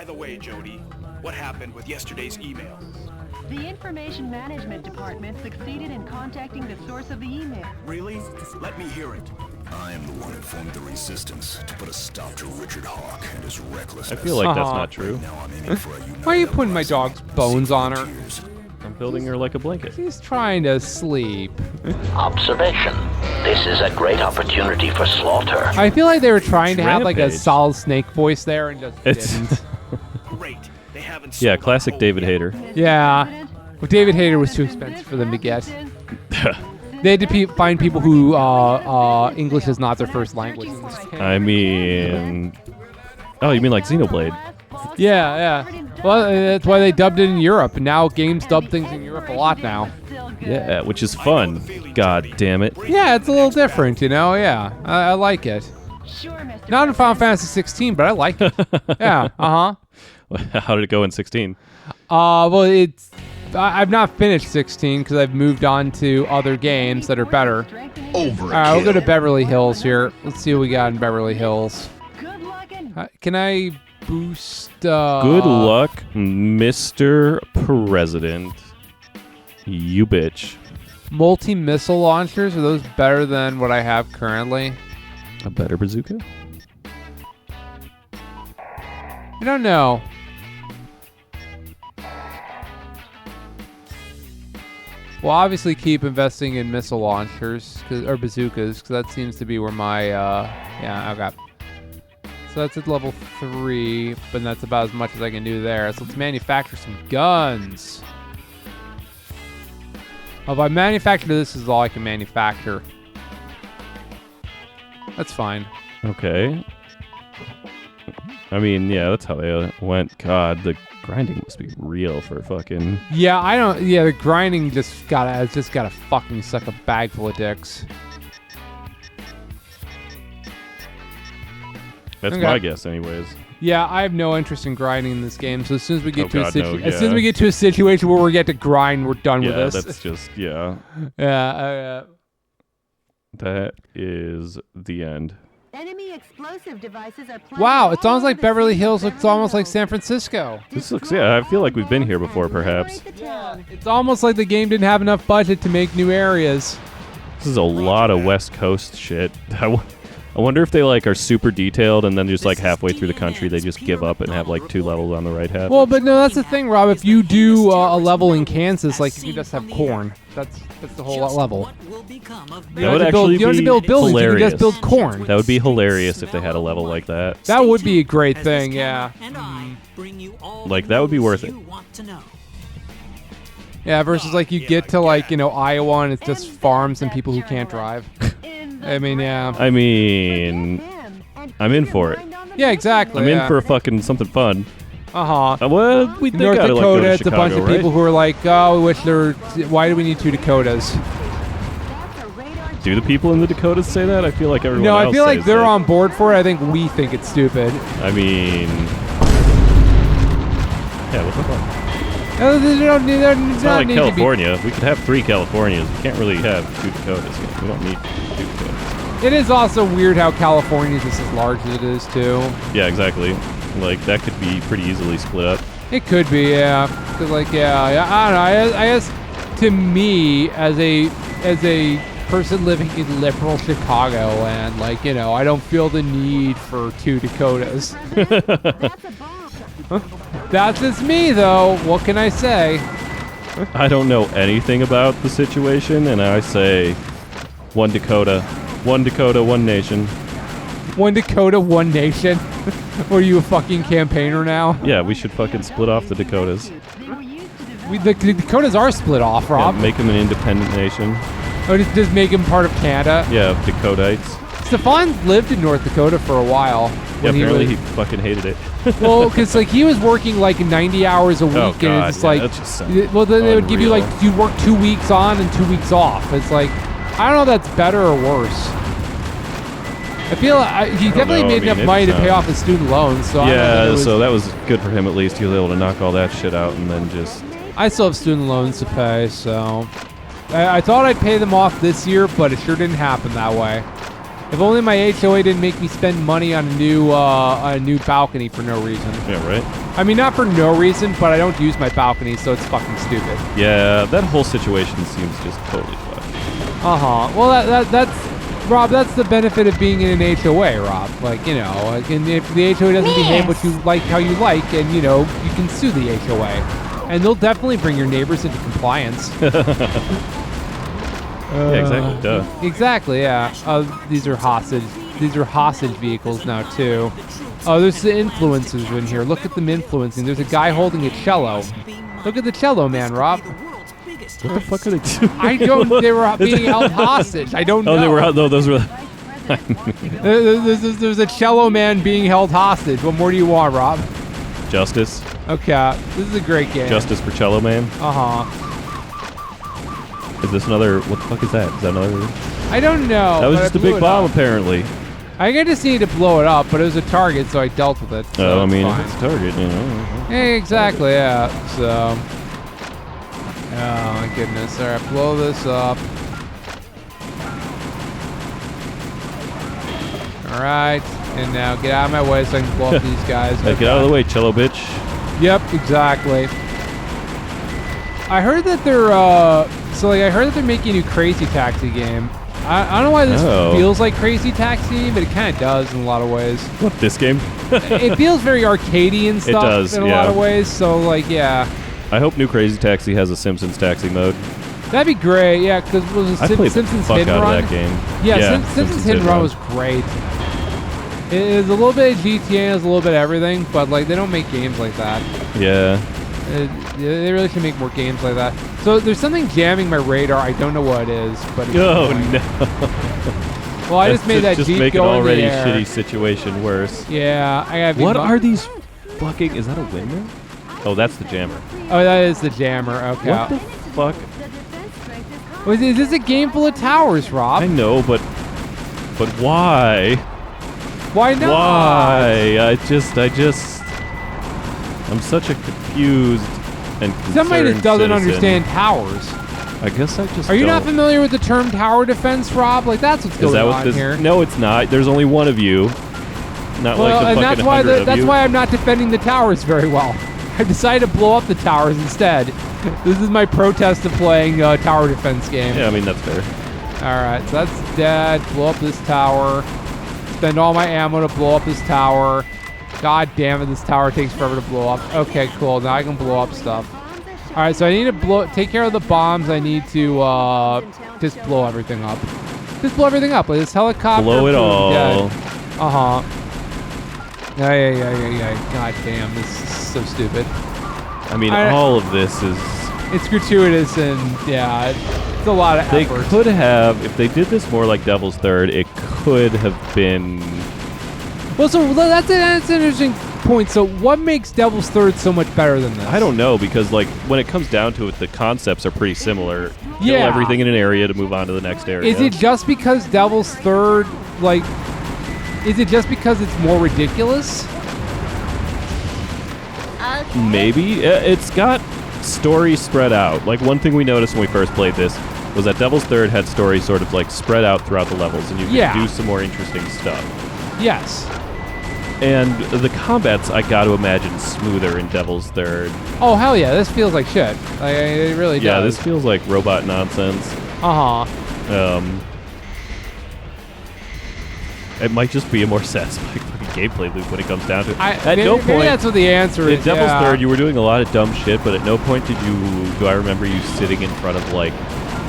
By the way, Jody, what happened with yesterday's email? The Information Management Department succeeded in contacting the source of the email. Really? Let me hear it. I am the one who formed the Resistance to put a stop to Richard Hawk and his recklessness. I feel like that's not true. Now I'm aiming for a Why are you putting my dog's bones on her? I'm building her like a blanket. She's trying to sleep. Observation. This is a great opportunity for slaughter. I feel like they were trying to have like a Rampage. solid Snake voice there and just It's didn't. Great. They haven't yeah, sold classic out David yet. Hayter. Yeah. Well, David Hayter was too expensive for them to get. They had to find people who English is not their first language. In this game. I mean, oh, you mean like Xenoblade? Yeah. Well, that's why they dubbed it in Europe, and now games dub things in Europe a lot now. Yeah, which is fun. God damn it. Yeah, it's a little different, you know. Yeah, I like it. Not in Final Fantasy 16, but I like it. Yeah. How did it go in 16? Well, I've not finished 16 because I've moved on to other games that are better. Overkill. All right, we'll go to Beverly Hills here. Let's see what we got in Beverly Hills. Can I boost? Good luck, Mr. President. You bitch. Multi-missile launchers, are those better than what I have currently? A better bazooka? I don't know. Well, obviously keep investing in missile launchers or bazookas, because that seems to be where my yeah, okay. So that's at level 3, but that's about as much as I can do there. So let's manufacture some guns. Oh, if I manufacture this is all I can manufacture. That's fine. Okay. I mean, yeah, that's how they went. God, the grinding must be real for fucking... Yeah, I don't... Yeah, the grinding just gotta fucking suck a bag full of dicks. That's Okay. my guess, anyways. Yeah, I have no interest in grinding in this game. So as soon as we get Oh, God, no, as soon as we get to a situation where we get to grind, we're done with Yeah, this. that's just, yeah. Yeah. That is the end. Enemy explosive devices are Wow, it's almost like Beverly Hills looks almost like San Francisco. This looks, yeah, I feel like we've been here before, perhaps. It's almost like the game didn't have enough budget to make new areas. This is a lot of West Coast shit. I wonder if they like are super detailed and then just like halfway through the country they just give up and have like 2 levels on the right half. Well, but no, that's the thing, Rob. If you do a level in Kansas, like you just have corn. That's the whole level. That would actually you don't have to be build buildings. You hilarious. can just build corn. That would be hilarious if they had a level like that. That would be a great thing, yeah. Like that would be worth it. Yeah, versus like you get to like, you know, Iowa and it's just farms and people who can't drive. I mean, yeah. I mean, I'm in for it. Yeah, exactly. I'm in for something fun. Uh-huh. Well, they North gotta, Dakota, like, go to it's a bunch Chicago, of people right? who are like, oh, we wish there. Why do we need 2 Dakotas? Do the people in the Dakotas say that? I feel like everyone No, else I feel like says they're that. on board for it. I think we think it's stupid. I mean, yeah, what the fuck? They don't need, It's not like California. We could have 3 Californias. We can't really have 2 Dakotas. We don't need 2 Dakotas. It is also weird how California is just as large as it is, too. Yeah, exactly. Like, that could be pretty easily split up. It could be, yeah. 'Cause, like, yeah, I don't know. I guess to me, as a person living in liberal Chicago, and like, you know, I don't feel the need for 2 Dakotas. That's just me, though. What can I say? I don't know anything about the situation, and I say 1 Dakota. 1 Dakota, 1 nation. 1 Dakota, 1 nation. Are you a fucking campaigner now? Yeah, we should fucking split off the Dakotas. The Dakotas are split off, Rob. Yeah, make them an independent nation. Or just make them part of Canada. Yeah, Dakotites. Stefan lived in North Dakota for a while. Yeah, when apparently he he fucking hated it. well, because like he was working like 90 hours a week, Oh, and God, it's just yeah, like, that just sounds well, then they would give you unreal. like you work 2 weeks on and 2 weeks off. It's like, I don't know if that's better or worse. I feel he definitely know. made I mean, enough money to it's, pay off his student loans. So I don't know Yeah, if it was, so that was good for him at least. He was able to knock all that shit out and then just... I still have student loans to pay, so I thought I'd pay them off this year, but it sure didn't happen that way. If only my HOA didn't make me spend money on a new balcony for no reason. Yeah, right? I mean, not for no reason, but I don't use my balcony, so it's fucking stupid. Yeah, that whole situation seems just totally fucked. Well, that's Rob. That's the benefit of being in an HOA, Rob. Like, you know, like, and if the HOA doesn't behave what you like, how you like, and you know, you can sue the HOA, and they'll definitely bring your neighbors into compliance. Yeah, exactly. Duh. Exactly. Yeah. These are hostage. These are hostage vehicles now too. Oh, there's the influencers in here. Look at them influencing. There's a guy holding a cello. Look at the cello man, Rob. What the fuck are they doing? I don't. They were being held hostage. I don't know. Oh, they were. No, those were. There's a cello man being held hostage. What more do you want, Rob? Justice. Okay. This is a great game. Justice for Cello Man. Is this another? What the fuck is that? Is that another? I don't know. That was but just I a blew big it bomb, up. apparently. I just needed to blow it up, but it was a target, so I dealt with it. So Oh, I mean, fine. if it's a target, you know. Hey, exactly, yeah. So, oh my goodness. All right, blow this up. All right, and now get out of my way so I can blow up these guys. Hey, get out of the way, Cello bitch. Yep, exactly. I heard that they're I heard that they're making a new Crazy Taxi game. I don't know why this feels like Crazy Taxi, but it kind of does in a lot of ways. What, this game? It feels very arcadey and stuff does, in a yeah. lot of ways. So like, yeah, I hope new Crazy Taxi has a Simpsons taxi mode. that'd be great. Yeah, because I played Simpsons the fuck Hit and out Run. of that game. Yeah, Simpsons Hit and Run was great. It is a little bit of GTA, it's a little bit of everything, but like they don't make games like that. Yeah. They really should make more games like that. So there's something jamming my radar. I don't know what it is, but it's Oh annoying. no. Well, I just made that just Jeep make an go in already the air. shitty situation worse. Yeah, I gotta be What are these fucking? Is that a windmill? Oh, that's the jammer. Oh, that is the jammer. Okay. What the fuck? Is this a game full of towers, Rob? I know, but why? Why not? Why? I'm such a confused and concerned Somebody that doesn't citizen. understand towers. I guess I just Are you not don't. familiar with the term tower defense, Rob? Like that's what's Is going that what on this? here. No, it's not. There's only one of you. Not Well, like the and fucking that's why 100 of that's you. why I'm not defending the towers very well. I decided to blow up the towers instead. This is my protest of playing a tower defense game. Yeah, I mean that's fair. All right, so that's dead. Blow up this tower. Spend all my ammo to blow up this tower. God damn it, this tower takes forever to blow up. Okay, cool. Now I can blow up stuff. All right, so I need to take care of the bombs. I need to just blow everything up. Just blow everything up. Like this helicopter. Blow it boom, all. dead. Uh-huh. Yeah. God damn, this is so stupid. I mean, all of this is. It's gratuitous and yeah, it's a lot of They effort. could have, if they did this more like Devil's Third, it could have been. Well, so that's an interesting point. So what makes Devil's Third so much better than this? I don't know, because like when it comes down to it, the concepts are pretty similar. Kill Yeah. everything in an area to move on to the next area. Is it just because Devil's Third, like, is it just because it's more ridiculous? Maybe. It's got story spread out. Like one thing we noticed when we first played this was that Devil's Third had story sort of like spread out throughout the levels, and you could do some more interesting stuff. Yes. And the combat's, I got to imagine, smoother in Devil's Third. Oh, hell yeah. This feels like shit. Like, it really does. Yeah, this feels like robot nonsense. Uh-huh. It might just be a more satisfying fucking gameplay loop when it comes down to it. Maybe that's what the answer is. In Devil's yeah. Third, you were doing a lot of dumb shit, but at no point do I remember you sitting in front of like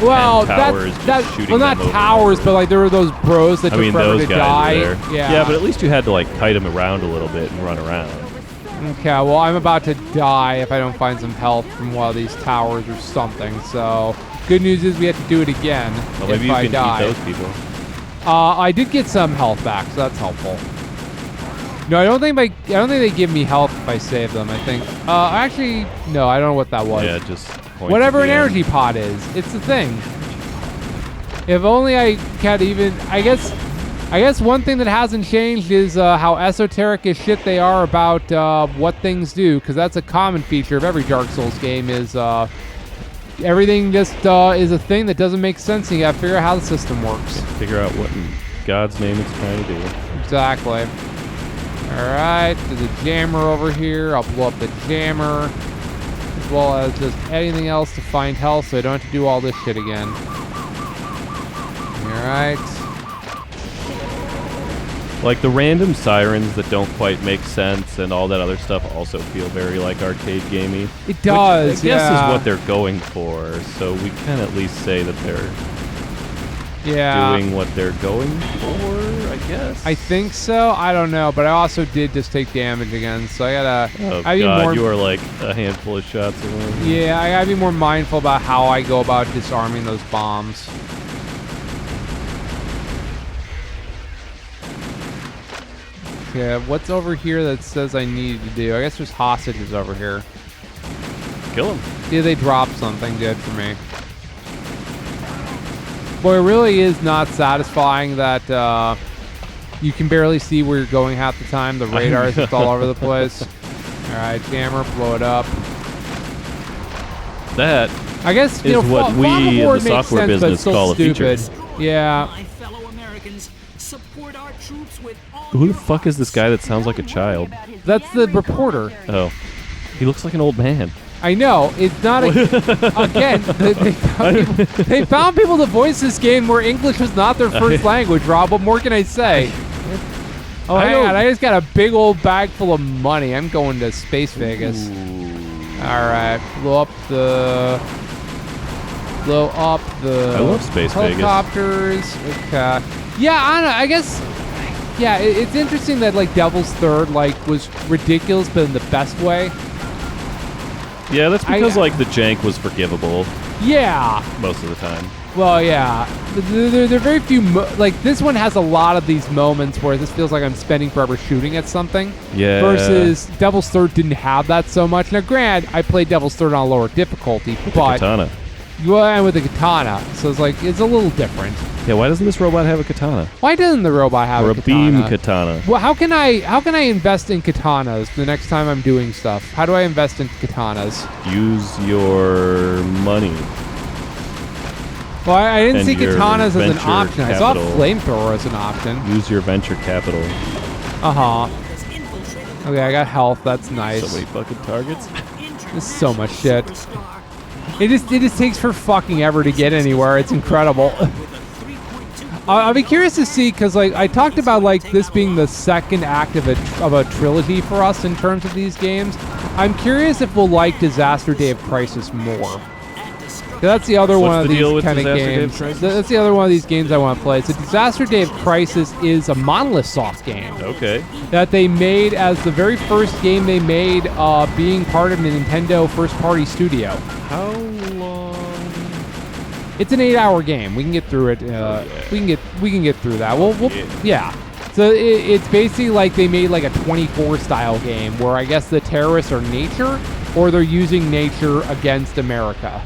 10 towers just shooting not them over towers, and over. but like there were those bros that I took mean, forever those to guys die. were there. Yeah. But at least you had to like kite them around a little bit and run around. Okay, well, I'm about to die if I don't find some health from one of these towers or something. So, good news is we have to do it again Well, maybe if you I can die. eat those people. I did get some health back, so that's helpful. No, I don't think they give me health if I save them. I think. Actually, no, I don't know what that was. Yeah, just points Whatever at an the end. energy pod is, it's the thing. If only I had even. I guess one thing that hasn't changed is how esoteric as shit they are about what things do, because that's a common feature of every Dark Souls game. Is everything just is a thing that doesn't make sense, and you gotta figure out how the system works. Figure out God's name it's trying to do. Exactly. Alright, there's a jammer over here. I'll blow up the jammer. As well as just anything else to find health so I don't have to do all this shit again. Alright. Like the random sirens that don't quite make sense and all that other stuff also feel very like arcade gamey. It does, which I guess yeah. is what they're going for, so we can at least say that they're doing what they're going for, I guess. I think so. I don't know, but I also did just take damage again, so I gotta. Oh I God, you are like a handful of shots away. Yeah, I gotta be more mindful about how I go about disarming those bombs. Yeah, what's over here that says I need to do? I guess there's hostages over here. Kill them. Yeah, they dropped something good for me. Boy, it really is not satisfying that you can barely see where you're going half the time. The radar is just all over the place. All right, jammer, blow it up. That I guess is what we in the software business call a feature. Yeah. My fellow Americans, support our troops with all Who the fuck is this guy that sounds like a child? That's the reporter. Oh, he looks like an old man. I know. It's not again, they found people to voice this game where English was not their first language, Rob. What more can I say? Oh, hang on. I just got a big old bag full of money. I'm going to Space Vegas. All right. Blow up the I love Space helicopters. Okay. Yeah, I don't know. I guess. Yeah, it's interesting that like Devil's Third like was ridiculous, but in the best way. Yeah, that's because like the jank was forgivable. Yeah. Most of the time. Well, yeah. There are very few. Like this one has a lot of these moments where this feels like I'm spending forever shooting at something. Yeah. Versus Devil's Third didn't have that so much. Now, granted, I played Devil's Third on a lower difficulty, but katana. You and with a katana, so it's like it's a little different. Yeah, why doesn't this robot have a katana? Why doesn't the robot have or a katana? Beam katana? Well, how can I invest in katanas the next time I'm doing stuff? How do I invest in katanas? Use your money. Well, I didn't and see your katanas as an venture option. capital. I saw flamethrower as an option. Use your venture capital. Okay, I got health. That's nice. So many fucking targets. There's so much shit. It just takes for fucking ever to get anywhere. It's incredible. I'll be curious to see because like I talked about like this being the second act of a trilogy for us in terms of these games. I'm curious if we'll like Disaster Day of Crisis more. That's the other one of these kind of games. That's the other one of these games I want to play. So Disaster Day of Crisis is a Monolith Soft game. Okay. That they made as the very first game they made, being part of a Nintendo first-party studio. How long? It's an 8-hour game. We can get through it. We can get through that. Yeah. So it's basically like they made like a 24 style game where I guess the terrorists are nature or they're using nature against America.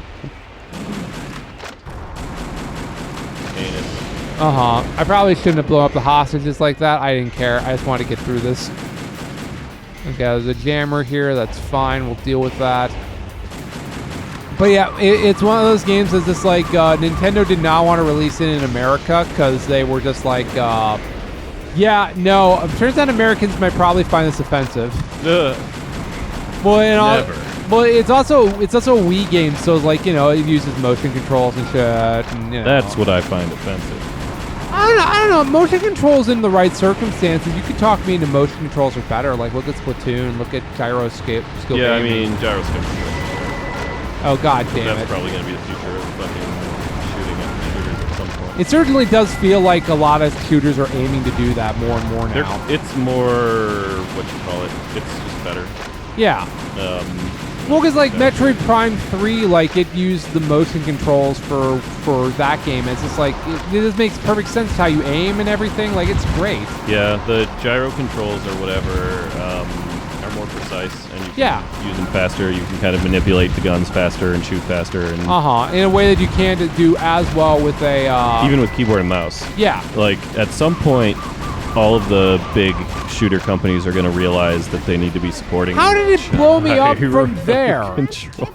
I probably shouldn't have blown up the hostages like that. I didn't care. I just wanted to get through this. Okay, there's a jammer here. That's fine. We'll deal with that. But yeah, it's one of those games that's just like Nintendo did not want to release it in America because they were just like, yeah, no. It turns out Americans might probably find this offensive. Well, Never. Well, it's also a Wii game, so it's like, you know, it uses motion controls and shit. And, you know. That's what I find offensive. I don't know. Motion controls in the right circumstances. You could talk me into motion controls are better. Like, look at Splatoon. Look at gyroscope. Yeah, I mean, gyroscope. Oh, god damn it. That's probably going to be the future of fucking shooting at shooters at some point. It certainly does feel like a lot of shooters are aiming to do that more and more now. It's more, what you call it, it's just better. Yeah. Well, because like Metroid Prime 3, like it used the motion controls for that game. It's just like it just makes perfect sense how you aim and everything. Like it's great. Yeah, the gyro controls or whatever are more precise, and you can use them faster. You can kind of manipulate the guns faster and shoot faster, and in a way that you can't do as well with a even with keyboard and mouse. Yeah. Like at some point, all of the big shooter companies are going to realize that they need to be supporting. How did it blow me up from there? Control.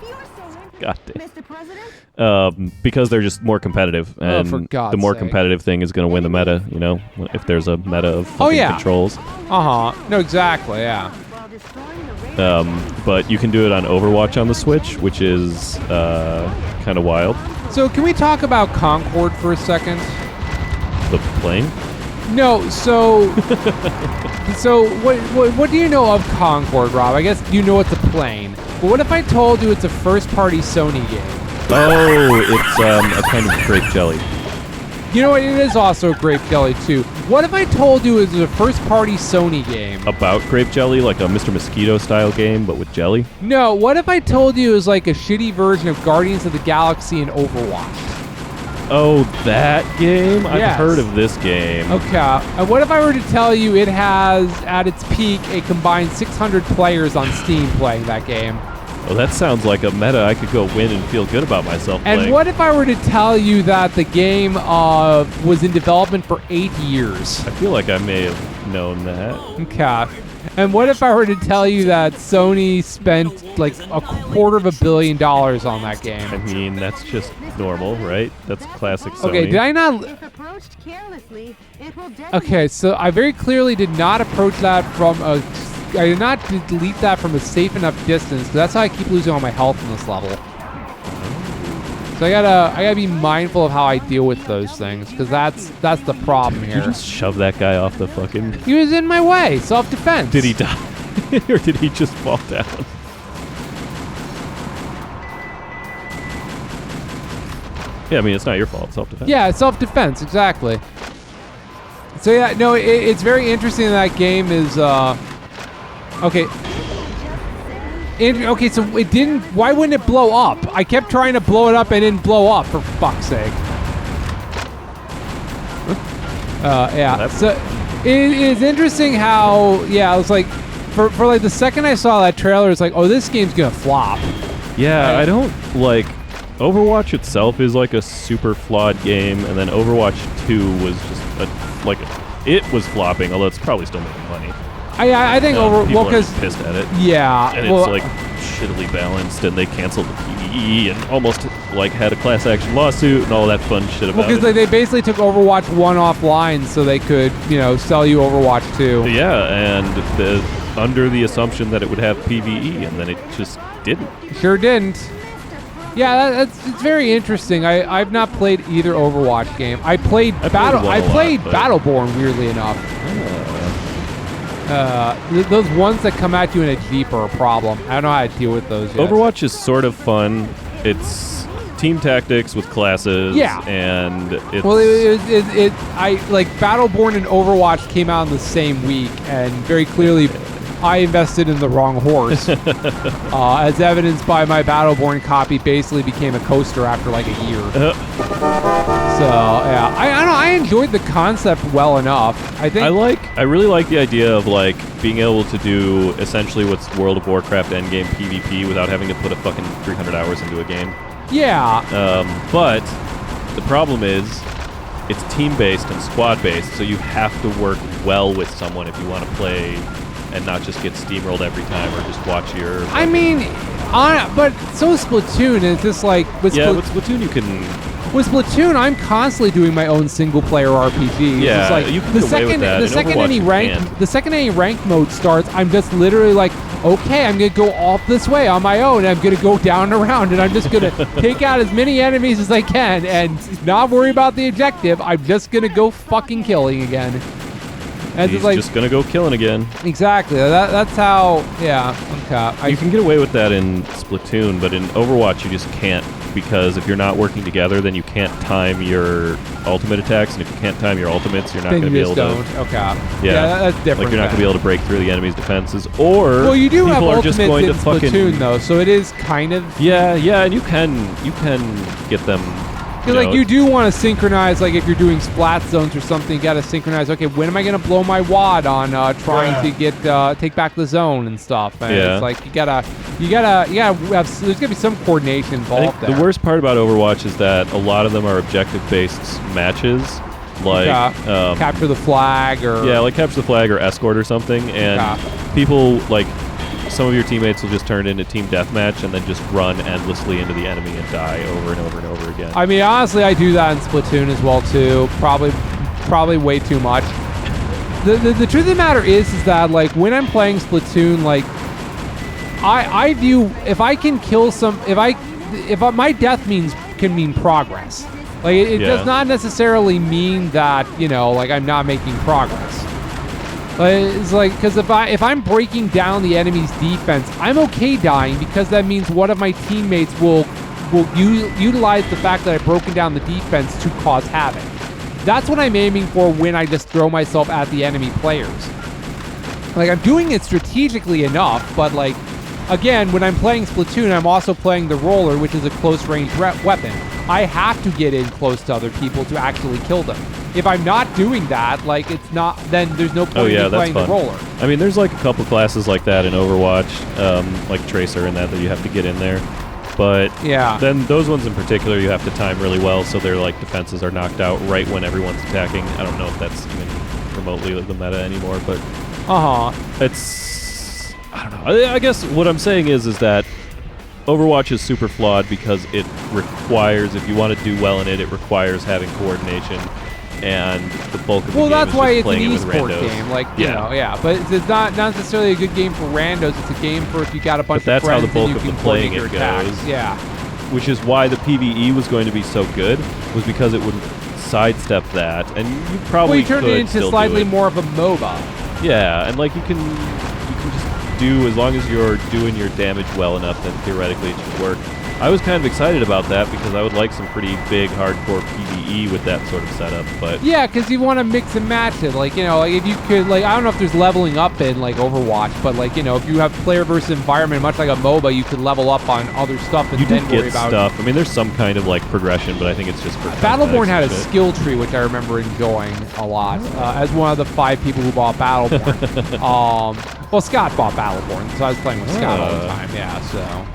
God damn. Mr. President? Because they're just more competitive, and for God's the more sake. competitive thing is going to win the meta. You know, if there's a meta of fucking yeah. controls. No, exactly. Yeah. While destroying the radio But you can do it on Overwatch on the Switch, which is kind of wild. So can we talk about Concord for a second? The plane. No, so what do you know of Concord, Rob? I guess you know it's a plane. But what if I told you it's a first-party Sony game? Oh, it's a kind of grape jelly. You know what? It is also grape jelly too. What if I told you it was a first-party Sony game? About grape jelly, like a Mr. Mosquito style game, but with jelly. No. What if I told you it was like a shitty version of Guardians of the Galaxy and Overwatch? Oh, that game? I've Yes. heard of this game. Okay. And what if I were to tell you it has, at its peak, a combined 600 players on Steam playing that game? Well, that sounds like a meta I could go win and feel good about myself And playing. what if I were to tell you that the game was in development for 8 years? I feel like I may have known that. Okay. And what if I were to tell you that Sony spent like $250 million on that game? I mean, that's just normal, right? That's classic Sony. Okay, did I not... if approached carelessly, it will detonate. Okay, so I very clearly did not approach that from a... I did not delete that from a safe enough distance, because that's how I keep losing all my health in this level. So I gotta be mindful of how I deal with those things, because that's the problem Did you here. just shove that guy off the fucking... He was in my way, self-defense. Did he die? Or did he just fall down? Yeah, I mean, it's not your fault. It's self-defense. Yeah, self-defense, exactly. So yeah, no, it's very interesting that game is, okay. Okay, so it didn't, why wouldn't it blow up? I kept trying to blow it up and it didn't blow up, for fuck's sake. Yeah, That's- so it is interesting how, yeah, I was like, for like the second I saw that trailer, it's like, oh, this game's gonna flop. Yeah, Right. I don't, like... Overwatch itself is like a super flawed game, and then Overwatch 2 was just it was flopping, although it's probably still making money. I think People are because, just pissed at it. yeah, And well, it's like shittily balanced, and they canceled the PvE and almost like had a class action lawsuit and all that fun shit about because it. they basically took Overwatch 1 offline so they could, sell you Overwatch 2. Yeah, and under the assumption that it would have PvE, and then it just didn't. Sure didn't. Yeah, it's very interesting. I've not played either Overwatch game. I played I played one a lot, but- Battleborn, weirdly enough. Those ones that come at you in a Jeep are a problem. I don't know how to deal with those yet. Overwatch is sort of fun. It's team tactics with classes. Yeah. And it's... Well, Battleborn and Overwatch came out in the same week, and very clearly I invested in the wrong horse. As evidenced by my Battleborn copy basically became a coaster after like a year. So, yeah. I don't know, I enjoyed the concept well enough. I think... I really like the idea of like being able to do essentially what's World of Warcraft endgame PvP without having to put a fucking 300 hours into a game. Yeah. But the problem is it's team-based and squad-based, so you have to work well with someone if you want to play and not just get steamrolled every time or just watch your... I mean, but so is Splatoon, it's just like... With Splatoon you can... With Splatoon, I'm constantly doing my own single-player RPG. Yeah, it's like you can get away with that. In Overwatch, The second any ranked mode starts, I'm just literally like, okay, I'm gonna go off this way on my own. And I'm gonna go down and around, and I'm just gonna take out as many enemies as I can, and not worry about the objective. I'm just gonna go fucking killing again. And He's it's like, just gonna go killing again. exactly. That's how. Yeah. Okay. You can get away with that in Splatoon, but in Overwatch you just can't, because if you're not working together, then you can't time your ultimate attacks, and if you can't time your ultimates, you're not then going to you be able just to. don't. Okay. Yeah, that's different. Like you're not going to be able to break through the enemy's defenses, or Well, you do have people are ultimates just going in to fucking. Splatoon though, so it is kind of. Yeah, and you can get them. You do want to synchronize, like if you're doing splat zones or something, you got to synchronize. Okay, when am I going to blow my wad on trying to get take back the zone and stuff? And Yeah. it's like you gotta have. There's gonna be some coordination I involved think there. the worst part about Overwatch is that a lot of them are objective-based matches, like capture the flag or like capture the flag or escort or something, and Okay. people like some of your teammates will just turn into team deathmatch and then just run endlessly into the enemy and die over and over and over again. I mean, honestly, I do that in Splatoon as well too. Probably way too much. The truth of the matter is that like when I'm playing Splatoon, like I view if I can kill my death can mean progress. Like it does not necessarily mean that like I'm not making progress. It's like because if I'm breaking down the enemy's defense, I'm okay dying because that means one of my teammates will utilize the fact that I've broken down the defense to cause havoc. That's what I'm aiming for when I just throw myself at the enemy players. Like, I'm doing it strategically enough, but, like, again, when I'm playing Splatoon, I'm also playing the roller, which is a close-range weapon. I have to get in close to other people to actually kill them. If I'm not doing that, like, it's not, then there's no point in playing the roller. I mean, there's, like, a couple classes like that in Overwatch, like Tracer and that you have to get in there. But then those ones in particular you have to time really well so their like defenses are knocked out right when everyone's attacking. I don't know if that's even remotely the meta anymore, but it's I don't know. I guess what I'm saying is that Overwatch is super flawed because it requires, if you want to do well in it requires having coordination, and the bulk of the game that's is why just it's an playing it with esport randos. game, like but it's not necessarily a good game for randos. It's a game for if you got a bunch of friends how the bulk and you of can the playing coordinate it your goes. attacks. Yeah, which is why the PvE was going to be so good, was because it would sidestep that, and you probably you turned could it into still slightly do it. more of a MOBA. Yeah, and like you can just do, as long as you're doing your damage well enough, then theoretically it should work. I was kind of excited about that because I would like some pretty big hardcore PvE with that sort of setup, but yeah, because you want to mix and match it, like like if you could, like I don't know if there's leveling up in like Overwatch, but like if you have player versus environment, much like a MOBA, you could level up on other stuff and you then do worry get about stuff. I mean, there's some kind of like progression, but I think it's just for Battleborn had a shit. skill tree, which I remember enjoying a lot. As one of the 5 people who bought Battleborn. Well, Scott bought Battleborn, so I was playing with Scott all the time. Yeah, so.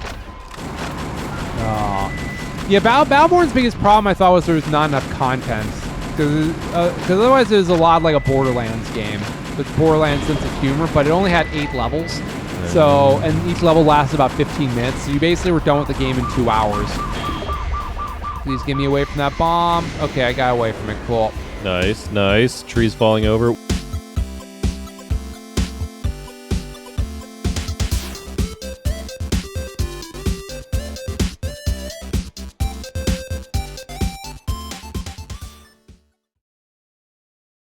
Battleborn's biggest problem I thought was there was not enough content, because otherwise it was a lot like a Borderlands game with Borderlands sense of humor, but it only had 8 levels, so and each level lasted about 15 minutes, so you basically were done with the game in 2 hours. Please get me away from that bomb. Okay, I got away from it. Cool. Nice. Trees falling over.